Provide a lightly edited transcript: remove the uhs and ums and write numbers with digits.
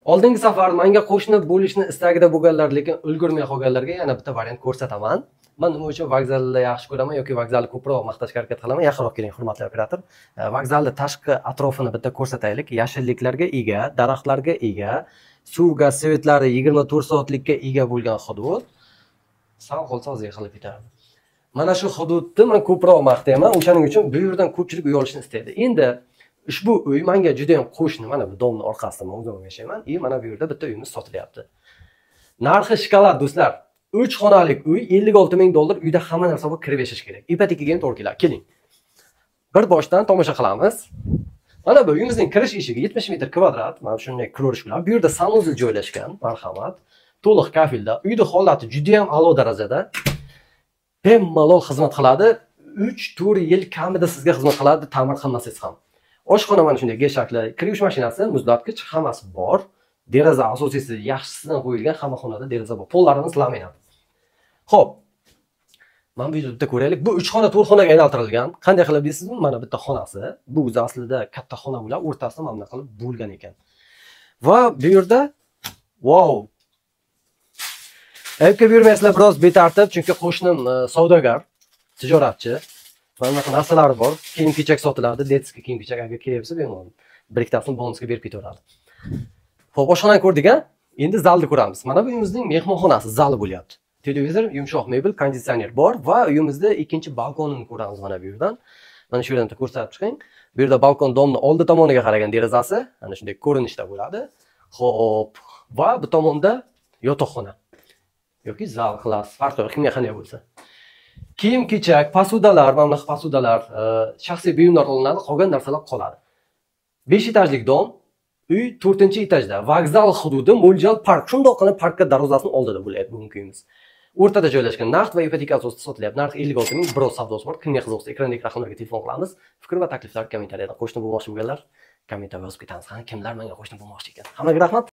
Oldingi safar menga qo'shni bo'lishni istagida bo'lganlar, lekin ulgurmay qolganlarga yana bitta variant ko'rsataman. Men nima uchun vokzalda yaxshi ko'raman yoki vokzalni ko'proq maqtashga harakat qilaman? Yaqinroq keling, hurmatli operator. Vokzalni tashqi atrofini bitta ko'rsataylik. Yashilliklarga ega, daraxtlarga ega, suvga, svetlari 24 soatlikka ega bo'lgan hudud. Sal qolsa o'ziga qilib ketadi. Mana shu hududni men ko'proq maqtayman. O'shaning uchun bu yerdan ko'pchilik uy olishni istaydi. Endi ushbu uy menga juda ham qo'shni. Mana bu domni orqasida men o'zim yashayman. Mana bu yerda bitta uyimiz sotilyapti. Narxi shkolat do'stlar. 3 xonalik uy, $56,000. Uyda hamma narsa bor, kirib yashash kerak. Ipotekaga ham to'g'ri keladi. Keling. Bir boshdan tomosha qilamiz. Mana bu uyimizning kirish eshigi 70 metr kvadrat. Mana shunday ko'rish bilan bu yerda sanuzil joylashgan. Marhamat. To'liq kafilda. Uyning holati juda ham a'lo darajada. Bemalol xizmat qiladi. 3-4 yil kamida sizga xizmat qiladi, ta'mir qilmasangiz ham. Oshxona mana shunday G shakli, kir yuvish mashinasi, muzlatgich hammasi bor. Deraza asosiysi yaxshisidan qo'yilgan, hamma xonada deraza bor. Pollarini silamayman. Xo'p. Mana bu yerda ko'raylik. Bu 3 xona 4 xonaga aylantirilgan. Qanday qilib deysizmi? Mana bitta xonasi. Bu o'zi aslida katta xona bilan o'rtasida mana qilib bo'lgan ekan. Va bu yerda wow. Aybga buyurmaysizlar, biroz betartib, chunki qo'shnim savdogar, tijoratchi. Mana bunaqa narsalari bor. Kiyim-kechak sotiladi, detskiy kiyim-kechak agar kerak bemalol. Bir ikkitasini bonusga berib ketaveradi. Xo'p, oshxonani ko'rdik-a? Endi zalni ko'ramiz. Mana bu uyimizning mehmonxonasi, zali bo'lyapti. Televizor, yumshoq mebel, konditsioner bor va uyimizda ikkinchi balkonini ko'ramiz mana bu yerdan. Mana shu yerdan ko'rsatib chiqing. Bu yerda balkon domni oldi tomoniga qaragan derazasi, ana shunday ko'rinishda bo'ladi. Xo'p, va bu tomonda yotoqxona yoki zal qilas, farqi yo'q, kimga qanday bo'lsa. Kiyim-kechak, posudalar, mana bunaqa posudalar, shaxsiy buyumlar olinadi, qolgan narsalar qoladi. 5 etajlik dom, uy 4-etajda. Vokzal hududi, mo'ljal park. Shundoqqina parkka darvozasining oldida bo'layapti bugungi uyimiz. O'rtada joylashgan, naqd va ipoteka asosida sotilyapti. Narxi 56,000, biroz savdosi bor. Kimga qiziq bo'lsa, ekrandagi raqamlarga telefon qilamiz. Fikr va takliflar kommentariyada qo'shni bo'lmoqchi bo'lganlar kommentar yozib ketamiz. Kimlar menga qo'shni bo'lmoqchi ekan. Hammaga rahmat.